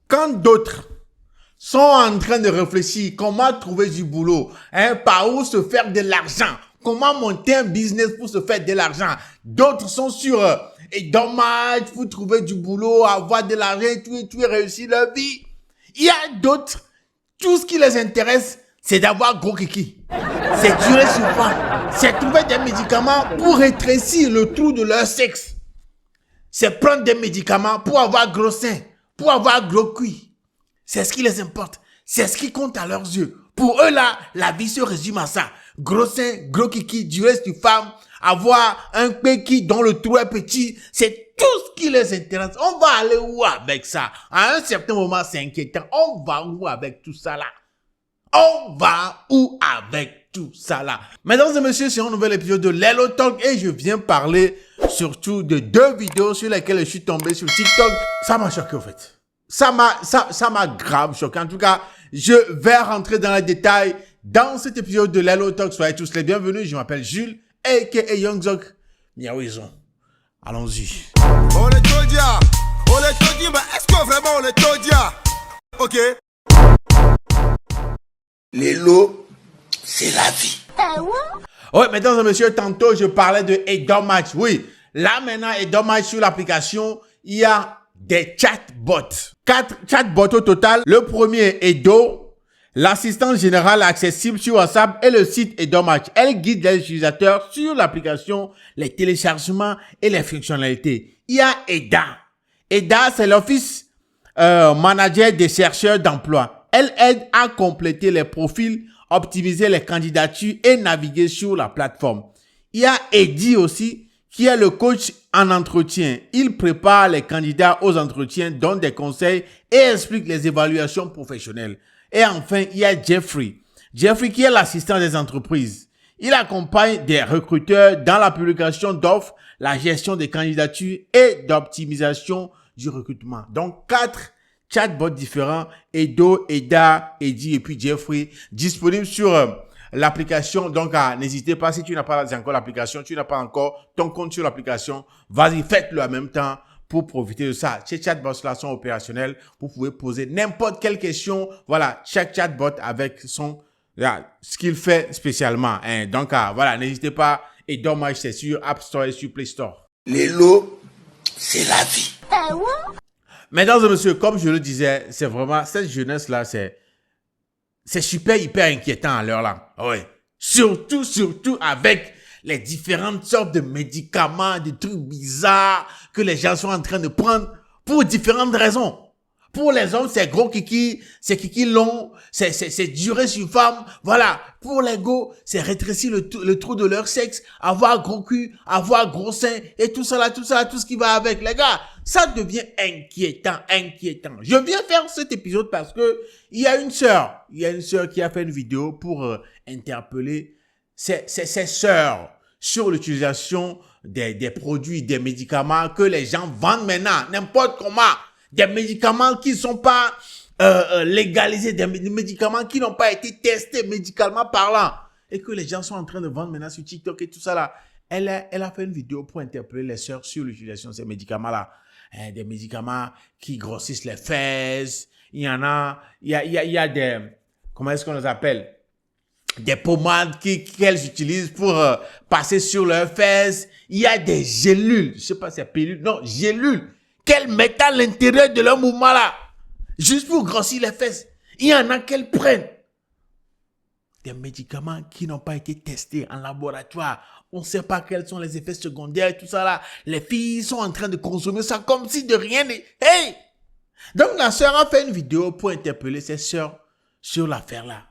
Quand d'autres sont en train de réfléchir comment trouver du boulot, par où se faire de l'argent, comment monter un business pour se faire de l'argent. D'autres sont sur et dommage pour trouver du boulot, avoir de l'argent et tout réussir leur vie. Il y a d'autres, tout ce qui les intéresse, c'est d'avoir gros kiki. C'est durer sur femme. C'est trouver des médicaments pour rétrécir le trou de leur sexe. C'est prendre des médicaments pour avoir gros seins, pour avoir gros cuits. C'est ce qui les importe. C'est ce qui compte à leurs yeux. Pour eux là, la vie se résume à ça. Gros seins, gros kiki, durer sur femme, avoir un kiki dont le trou est petit. C'est tout ce qui les intéresse. On va aller où avec ça? À un certain moment, c'est inquiétant. On va où avec tout ça là? On va où avec tout ça là? Mesdames et messieurs, c'est un nouvel épisode de Lelo Talk et je viens parler surtout de 2 vidéos sur lesquelles je suis tombé sur TikTok. Ça m'a choqué au fait. Ça m'a grave choqué. En tout cas, je vais rentrer dans les détails dans cet épisode de Lelo Talk. Soyez tous les bienvenus. Je m'appelle Jules, a.k.a. Young Zok. Miaouison. Allons-y. On les todia, mais est-ce que vraiment on les todia? Ok. Lelo, c'est la vie. Oui, mesdames et messieurs, tantôt je parlais de Edomatch. Oui, là maintenant, Edomatch sur l'application, il y a des chatbots. 4 chatbots au total. Le premier est Edo, l'assistante générale accessible sur WhatsApp et le site Edomatch. Elle guide les utilisateurs sur l'application, les téléchargements et les fonctionnalités. Il y a Eda. Eda, c'est l'office manager des chercheurs d'emploi. Elle aide à compléter les profils, optimiser les candidatures et naviguer sur la plateforme. Il y a Eddie aussi, qui est le coach en entretien. Il prépare les candidats aux entretiens, donne des conseils et explique les évaluations professionnelles. Et enfin, il y a Jeffrey. Jeffrey qui est l'assistant des entreprises. Il accompagne des recruteurs dans la publication d'offres, la gestion des candidatures et d'optimisation du recrutement. Donc, 4 chatbots différents, Edo, Eda, Eddie et puis Jeffrey, disponibles sur l'application. Donc, n'hésitez pas, si tu n'as pas encore l'application, tu n'as pas encore ton compte sur l'application, vas-y, faites-le en même temps pour profiter de ça. Ces chatbots-là sont opérationnels. Vous pouvez poser n'importe quelle question. Voilà, chaque chatbot avec ce qu'il fait spécialement. Donc, voilà, n'hésitez pas. Et dommage, c'est sur App Store et sur Play Store. Lelo, c'est la vie. Mesdames et messieurs, comme je le disais, c'est vraiment, cette jeunesse-là, c'est super, hyper inquiétant à l'heure là. Oui. Surtout avec les différentes sortes de médicaments, des trucs bizarres que les gens sont en train de prendre pour différentes raisons. Pour les hommes, c'est gros kiki, c'est kiki long, c'est durer sur femme. Voilà. Pour les gars, c'est rétrécir le trou de leur sexe, avoir gros cul, avoir gros sein et tout ça, tout ce qui va avec. Les gars, ça devient inquiétant. Je viens faire cet épisode parce que il y a une sœur qui a fait une vidéo pour interpeller ses sœurs sur l'utilisation des produits, des médicaments que les gens vendent maintenant, n'importe comment. Des médicaments qui ne sont pas légalisés, des médicaments qui n'ont pas été testés médicalement parlant et que les gens sont en train de vendre maintenant sur TikTok et tout ça là. Elle a fait une vidéo pour interpeller les sœurs sur l'utilisation de ces médicaments là. Des médicaments qui grossissent les fesses. Il y en a, il y a des, comment est-ce qu'on les appelle? Des pommades qu'elles utilisent pour passer sur leurs fesses. Il y a des gélules, je sais pas si c'est pilule, non, gélules qu'elles mettent à l'intérieur de leur mouvement là, juste pour grossir les fesses. Il y en a qu'elles prennent. Des médicaments qui n'ont pas été testés en laboratoire. On ne sait pas quels sont les effets secondaires, tout ça là. Les filles sont en train de consommer ça comme si de rien n'est... Hey! Donc la sœur a fait une vidéo pour interpeller ses sœurs sur l'affaire là.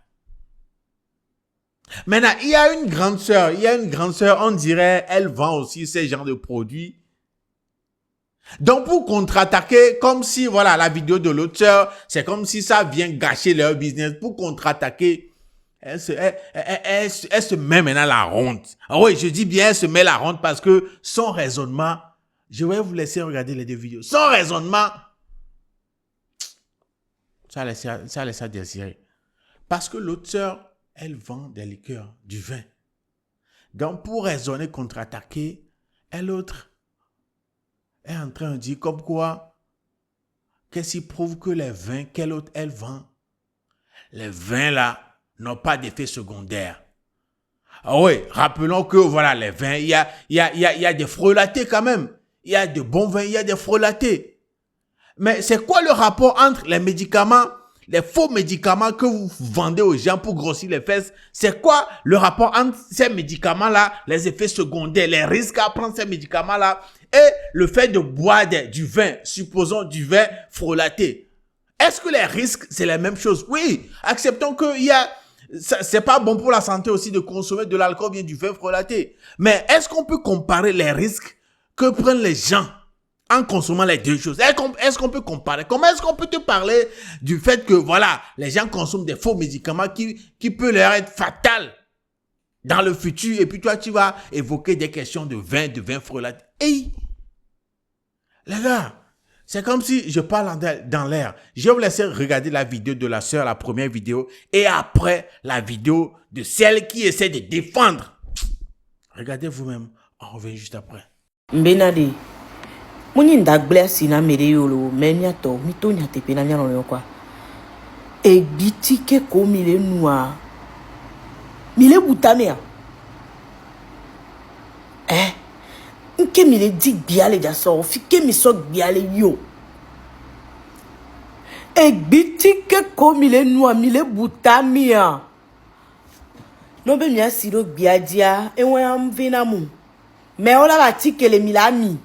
Maintenant, il y a une grande sœur, on dirait, elle vend aussi ces genres de produits. Donc, pour contre-attaquer, comme si, voilà, la vidéo de l'autre sœur, c'est comme si ça vient gâcher leur business. Pour contre-attaquer, elle se met maintenant la honte. Ah oui, je dis bien, elle se met la honte parce que son raisonnement, je vais vous laisser regarder les 2 vidéos. Son raisonnement, ça laisse à désirer. Parce que l'autre sœur, elle vend des liqueurs, du vin. Donc, pour raisonner, contre-attaquer, l'autre est en train de dire comme quoi qu'est-ce qui prouve que les vins qu'elle vend, les vins là n'ont pas d'effet secondaire? Ah oui, rappelons que voilà, les vins, il y a des frelatés quand même. Il y a de bons vins, il y a des frelatés. Mais c'est quoi le rapport entre les médicaments, les faux médicaments que vous vendez aux gens pour grossir les fesses? C'est quoi le rapport entre ces médicaments-là, les effets secondaires, les risques à prendre ces médicaments-là et le fait de boire du vin, supposons du vin frelaté? Est-ce que les risques, c'est la même chose? Oui, acceptons qu'il y a... C'est pas bon pour la santé aussi de consommer de l'alcool bien du vin frelaté. Mais est-ce qu'on peut comparer les risques que prennent les gens en consommant les deux choses? Est-ce qu'on peut comparer? Comment est-ce qu'on peut te parler du fait que, voilà, les gens consomment des faux médicaments qui peuvent leur être fatal dans le futur, et puis toi, tu vas évoquer des questions de vin frelaté. Hey! Les gars, c'est comme si je parle dans l'air. Je vais vous laisser regarder la vidéo de la sœur, la première vidéo, et après la vidéo de celle qui essaie de défendre. Regardez vous-même. On revient juste après. Mbenade. Muni ndagble sina mere yolo menya to mito nyate pena nya no kwa. E bitike ko mile noa. Mile butamea. Nke mile di biale jaso fike mi so biale yo. E bitike ko mile noa mile butamea. No be mi asiro biadia enwe am vina mu. Me ola ba tikele milami.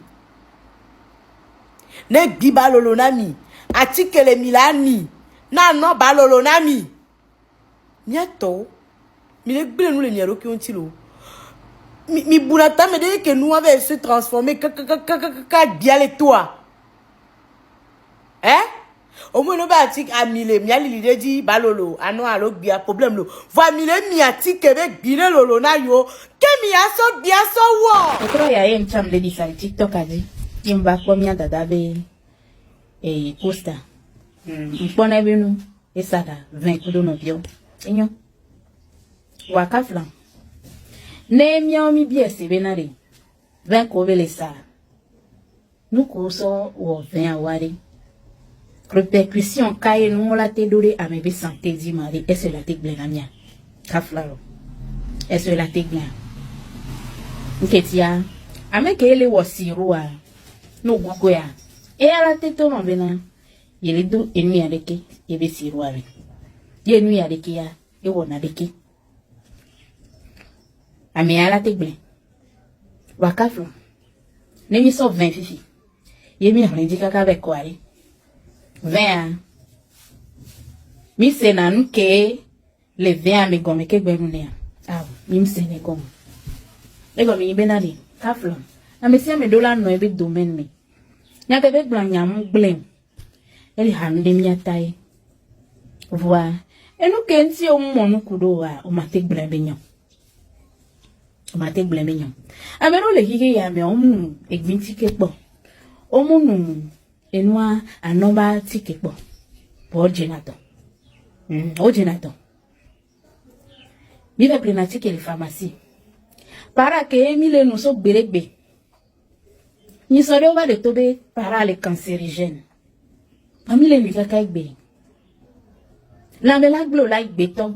Ne gbi balolo nami. Atikele milani. Na no balolo nami. Nyato. Mi le gbe nou le miaro ki on ti lo. Mi bunata me de que nous avait se transformer ka biale toi. Au moins no ba tik amile mi ali lide di balolo ano alo bia problème lo. Va mile mi atike be gbire lolo na yo. Ke mi aso bia so wo. Okro ya em cham le di sa TikTok adi. Imba ko mi dada be posta. Mpona binu esada 20 kudo no bio. Enyo. Wakaflan. Ne mi biese benare. 20 ko vele sa. Nous koso wo 20 awari. Répercussion kaye nous la te dore à mes santé di mari et c'est la te blenamia. Kaflaro. Et c'est la te blen. Nketia. Ameke ele wosiruwa. No gugoya. E ala te to no bena. Yele do enu ya deke ebe siruwa. Ye enu ya deke ya e wona deke. Ame ala te blen. Wakaflo. Ne mi so 20 fifi. Ye mi rendi kaka be kwari. 20 mi sena nuke le 20 me gome ke gbenune ah mi sene gome le gome ni benadi kaflo na me se me dola no ebe domaine me nya te be gban nya mu gblem eli hande mi atai voa enu ke nti o mo nu kudo wa o ma te gblem be nyo o ma te gblem be nyo amero le kike ya me o mu egbinti ke po o mu nu enwa anoba tike po jenato o jenato mi va prena tike le pharmacie para que emile no so gberegbe ni so de de tobe para le cancérigène amile mi ka kai gbe la me la glo la gbe to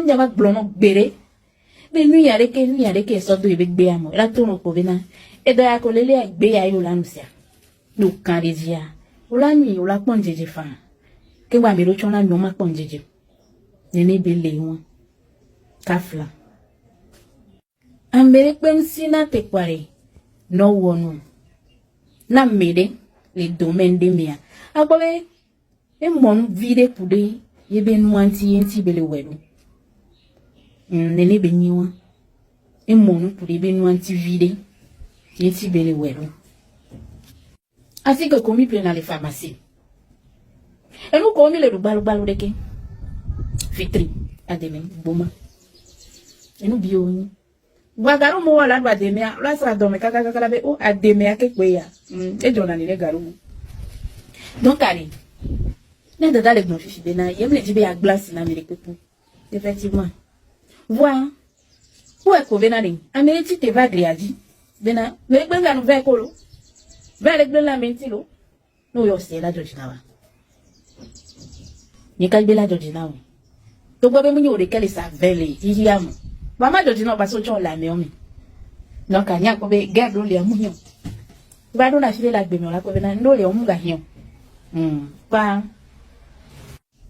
mi ba glo no gbere be nu yare ke so do ibe gbe amo la to no ko bena e do ya ko lele gbe ya yo la nusia no kan rezia olami ola ponjeje fa ke wa mi ro chona mi o ma ponjeje ni be le won kafla ambere pensi na te kware no wonu na mede le domaine de mia agbobe e mon vide pude ye be nu anti enti bele wedu nene be nyiwa e mon pude be nu anti vide enti bele wedu. Ainsi que commis plein dans les pharmacies. Et nous commis le balou de que fitri à demain bouma. Et nous bio. Wagaro mo wala ba demain la sa do me kaka la be o a demain ke kweya. E jona ni le garo. Donc allez. Ne dada le gnon fifi bena yem le dibe a glace na Amérique pou. Effectivement. Voilà. Où est ko bena ni? Amérique te va griadi. Bena, me benga nou ve kolo. Vers le la mentilo, nous y aussi la jojinawa. Ni kalbela Georgina. To gwa be mu nyore kele sa vele ihiamu. Ba ma Georgina ba so chon la me omi. Donc anya ko be garde le amu hion. Ba do na file la gbe mi la ko be na ndo le omu ga hion. Pa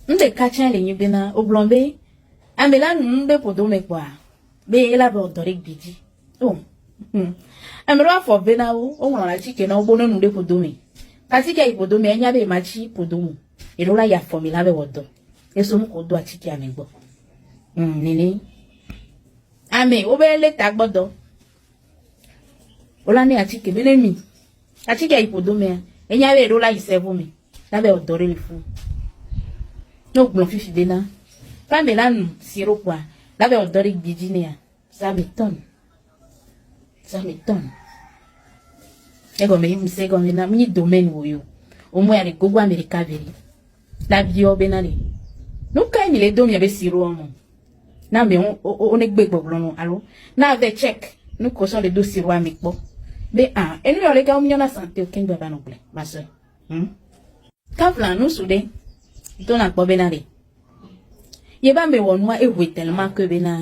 nde kacha le nyi be na oblombe amela nde podo me kwa. Be la bo dorik biji. Oh. Amero afọ be na o nwara chike na ogbo no nde podo me. Kasike ipodo me anya be machi podo mu. Elola ya formula be wodo. Eso mu ko do achike amegbo. Nini. Ame obele tagbodo. Ola ni achike benemi. Achike ipodo me enya be elola isevu me. La be odore le fu. No gbon fifi de na. Pa me la nu siro kwa. La be odore gbiji ne ya. Ça m'étonne. Ça m'étonne. Et comme il me sait comme il a mis domaine où yo. Au moins les gogo américains veri. La bio benali. Nous quand il est dom y avait siro mon. Na mais on est gbegbo non allo. Na avec check. Nous cochons les deux siro amicbo. Mais et nous les gars on y a la santé aucun baba non plus. Ma soeur. Quand là nous soudé. Don a pas benali. Yeba me wonwa e we tellement que bena.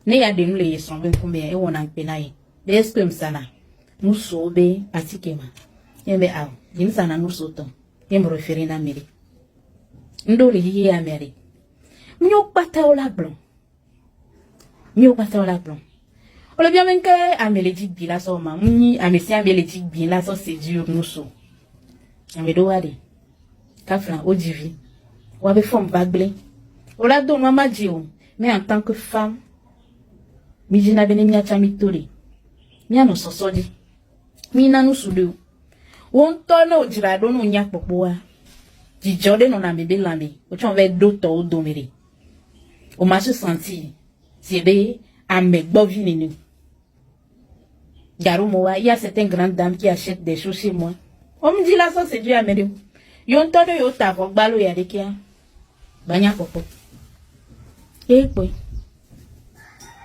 Ne ya de nous les sont bien comme et on a penaille. Des comme ça là. Nous sobe atikema. Yembe aw. Dim sana nous soton. Yem référé na mairie. Ndo li yi ya mairie. Myo pata ola blanc. Myo pata ola blanc. On le bien même que amélétique bila so ma. Muni amesi amélétique bila so c'est dur nous so. Amedo wade. Kafran odivi. Wabe femme bagle. Ola do mama dio. Mais en tant que femme Mijina bene mia chamituri. Mia no sosodi. Mina no sudu. Won tono ojirado no nya popoa. Jijode no na bebe lambe. O chon ve do to domere. O ma se senti. Siebe ame gbovi nenu. Garou moa, il y a certaines grandes dames qui achètent des choses chez moi. On me dit là ça c'est du amédio. Yon tono yo ta fok balo ya de kia. Banya popo. Boy.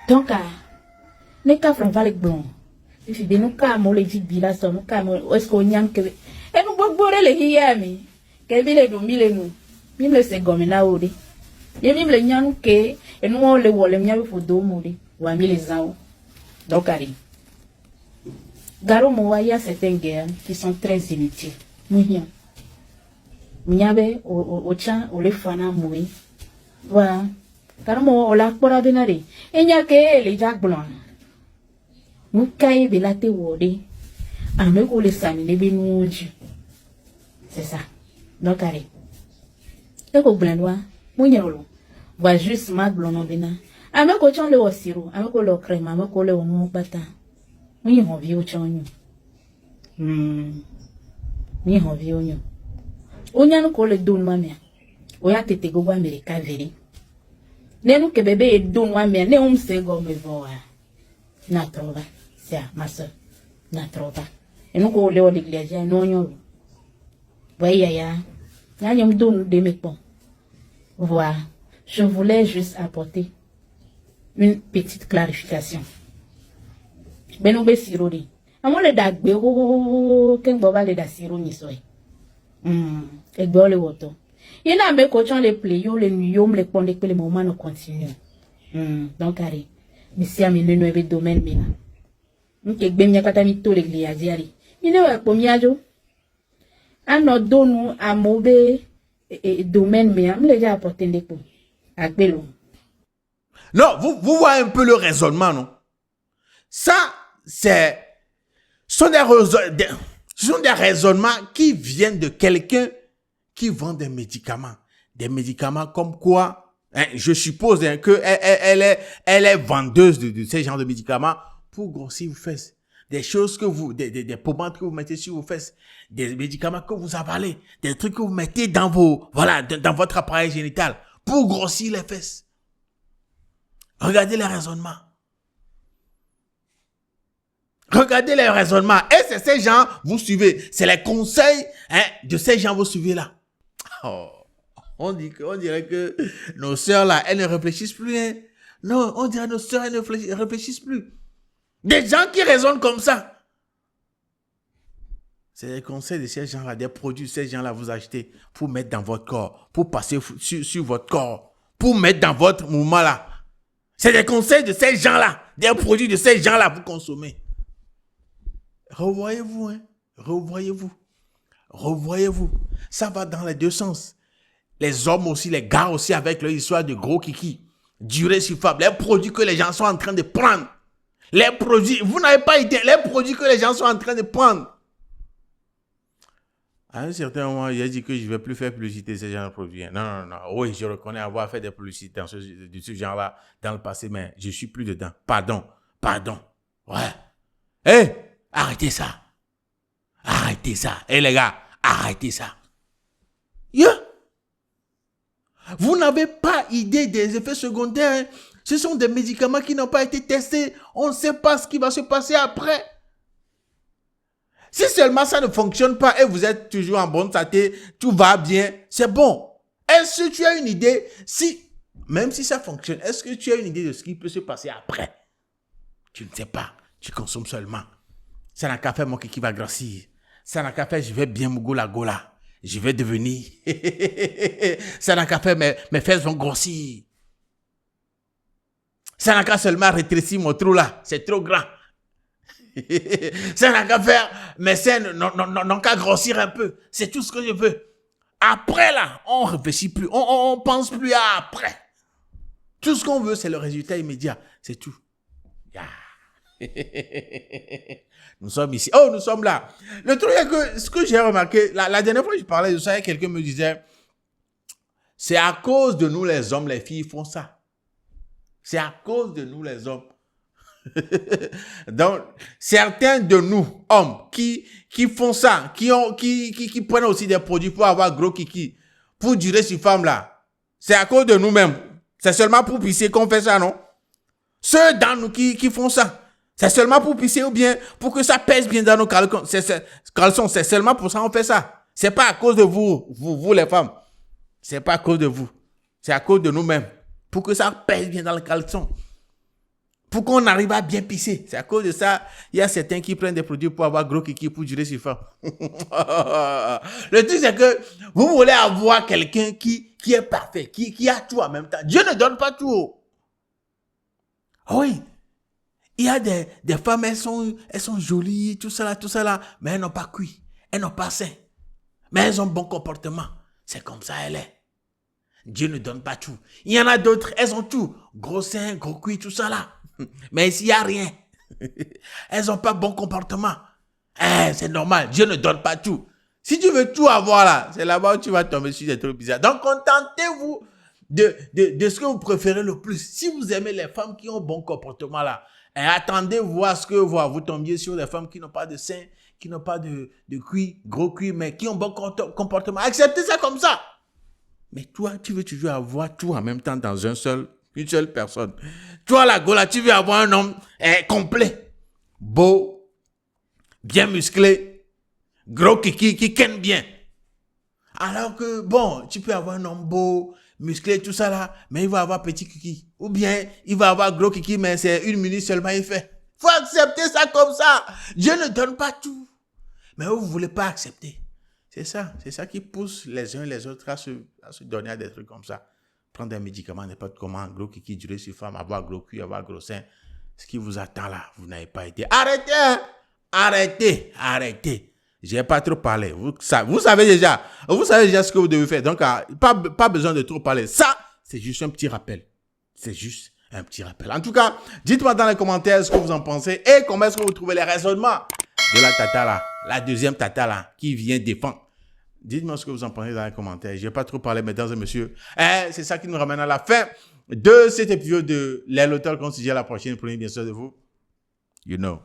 Donc, les cas font pas les blancs. Il fait des nous cas, moi les dit bila, ça nous cas, est-ce qu'on y a que. Et nous pouvons les hiami. Qu'elle vit les dominer nous. Mime le segome na ode. Et mime le nyan que, et nous on les voit les miens pour domourir. Ou à les ans. Donc, allez. Garo moa, il y a certaines guerres qui sont très inutiles. Mouillon. Mouyabe, au chan, au les fana mourir. Voilà. Karamo ola kpora benare enya ke le jak blanc mukai belate wode ame ko le sami ne benuji c'est ça donc allez e ko blanwa munyolo va juste ma blanc bena ame ko chon le osiro ame ko le crème ame ko le omu bata munyi ho vi o chonyo ni ho vi onyo onya no ko le don mamia oya tete go America veri. Nenu que bébé est don wa mais ne se go me voa. Na trova. Sia, ma soeur. Na trova. Et nous ko le l'église no nyo. Voyez ya. Ya nyom don de mes pons. Voilà. Je voulais juste apporter une petite clarification. Beno be sirori. Amo le dagbe ken boba le da siro ni soy. E gbo le woto. Il y a mes coachons les playons, les nuyoms, les pondés que les moments ne continuent. Donc, allez. Monsieur a mis le nouveau domaine, mais là. Donc, il y a des gens qui ont dit, il y a des gens qui ont dit, à mauvais domaine, mais on les a apporté des pots. À Bello. Non, vous voyez un peu le raisonnement, non? Ça, ce sont des raisonnements qui viennent de quelqu'un qui vend des médicaments. Des médicaments comme quoi, hein, je suppose hein, qu'elle est vendeuse de ces genres de médicaments pour grossir vos fesses. Des choses que vous, des pommades que vous mettez sur vos fesses, des médicaments que vous avalez, des trucs que vous mettez dans dans votre appareil génital pour grossir les fesses. Regardez les raisonnements. Regardez les raisonnements. Et c'est ces gens, vous suivez. C'est les conseils hein, de ces gens, vous suivez là. Oh, on dirait que nos sœurs là, elles ne réfléchissent plus. Hein. Non, on dirait que nos sœurs, elles ne réfléchissent plus. Des gens qui raisonnent comme ça. C'est les conseils de ces gens-là, des produits que ces gens-là vous achetez pour mettre dans votre corps, pour passer sur votre corps, pour mettre dans votre mouvement là. C'est des conseils de ces gens-là, des produits de ces gens-là vous consommez. Revoyez-vous, hein. Revoyez-vous. Revoyez-vous. Ça va dans les deux sens. Les hommes aussi, les gars aussi avec leur histoire de gros kiki. Durée suffisante. Les produits que les gens sont en train de prendre. Les produits, vous n'avez pas idée, les produits que les gens sont en train de prendre. À un certain moment, j'ai dit que je ne vais plus faire publicité de ce genre de produits. Non. Oui, je reconnais avoir fait des publicités de ce genre-là dans le passé, mais je ne suis plus dedans. Pardon. Ouais. Hé, arrêtez ça. Arrêtez ça. Hé les gars, arrêtez ça. Vous n'avez pas idée des effets secondaires. Hein. Ce sont des médicaments qui n'ont pas été testés. On ne sait pas ce qui va se passer après. Si seulement ça ne fonctionne pas et vous êtes toujours en bonne santé, tout va bien, c'est bon. Est-ce que tu as une idée, même si ça fonctionne, est-ce que tu as une idée de ce qui peut se passer après? Tu ne sais pas. Tu consommes seulement. Ça n'a qu'à faire mon kiki va grossir. Ça n'a qu'à faire je vais bien me gola. Je vais devenir. Ça n'a qu'à faire mes fesses vont grossir. Ça n'a qu'à seulement rétrécir mon trou là. C'est trop grand. Ça n'a qu'à faire mes seins n'ont qu'à grossir un peu. C'est tout ce que je veux. Après là, on ne réfléchit plus. On pense plus à après. Tout ce qu'on veut, c'est le résultat immédiat. C'est tout. Nous sommes ici. Oh, nous sommes là. Le truc est que ce que j'ai remarqué, la dernière fois que je parlais de ça, quelqu'un me disait, c'est à cause de nous les hommes, les filles font ça. C'est à cause de nous les hommes. Donc, certains de nous, hommes, qui font ça, qui prennent aussi des produits pour avoir gros kiki, pour durer sur femme là, c'est à cause de nous-mêmes. C'est seulement pour pisser qu'on fait ça, non? Ceux dans nous qui font ça, c'est seulement pour pisser ou bien pour que ça pèse bien dans nos caleçons. C'est seulement pour ça qu'on fait ça. C'est pas à cause de vous les femmes. C'est pas à cause de vous. C'est à cause de nous-mêmes. Pour que ça pèse bien dans le caleçon. Pour qu'on arrive à bien pisser. C'est à cause de ça, il y a certains qui prennent des produits pour avoir gros kiki pour durer sur femme. Le truc, c'est que vous voulez avoir quelqu'un qui est parfait, qui a tout en même temps. Dieu ne donne pas tout. Oui. Il y a des femmes, elles sont jolies, tout ça là, mais elles n'ont pas cuit, elles n'ont pas sein. Mais elles ont bon comportement. C'est comme ça, elle est. Dieu ne donne pas tout. Il y en a d'autres, elles ont tout. Gros sein, gros cuit, tout ça là. Mais ici, il n'y a rien. Elles n'ont pas bon comportement. C'est normal, Dieu ne donne pas tout. Si tu veux tout avoir là, c'est là-bas où tu vas tomber sur des trucs bizarres. Donc, contentez-vous de ce que vous préférez le plus. Si vous aimez les femmes qui ont bon comportement là, attendez-vous à ce que vous tombiez sur des femmes qui n'ont pas de sein, qui n'ont pas de cuit, gros cuit, mais qui ont bon comportement. Acceptez ça comme ça. Mais toi, tu veux toujours avoir tout en même temps dans une seule personne. Toi, la gola, tu veux avoir un homme complet, beau, bien musclé, gros kiki, qui ken bien. Alors que, bon, tu peux avoir un homme beau, musclé, tout ça là, mais il va avoir petit kiki. Ou bien, il va avoir gros kiki, mais c'est 1 minute seulement il fait. Faut accepter ça comme ça. Dieu ne donne pas tout. Mais vous ne voulez pas accepter. C'est ça qui pousse les uns et les autres à se donner à des trucs comme ça. Prendre des médicaments, n'importe comment, gros kiki, durer sur femme, avoir gros cul, avoir gros sein. Ce qui vous attend là, vous n'avez pas été. Arrêtez, hein? Arrêtez. J'ai pas trop parlé. Vous savez déjà ce que vous devez faire. Donc, pas besoin de trop parler. Ça, c'est juste un petit rappel. En tout cas, dites-moi dans les commentaires ce que vous en pensez et comment est-ce que vous trouvez les raisonnements de la tata là, la deuxième tata là, qui vient défendre. Dites-moi ce que vous en pensez dans les commentaires. Je n'ai pas trop parlé, mesdames et messieurs. C'est ça qui nous ramène à la fin de cet épisode de Les Lotteurs qu'on se dit à la prochaine. Prenez bien soin de vous. You know.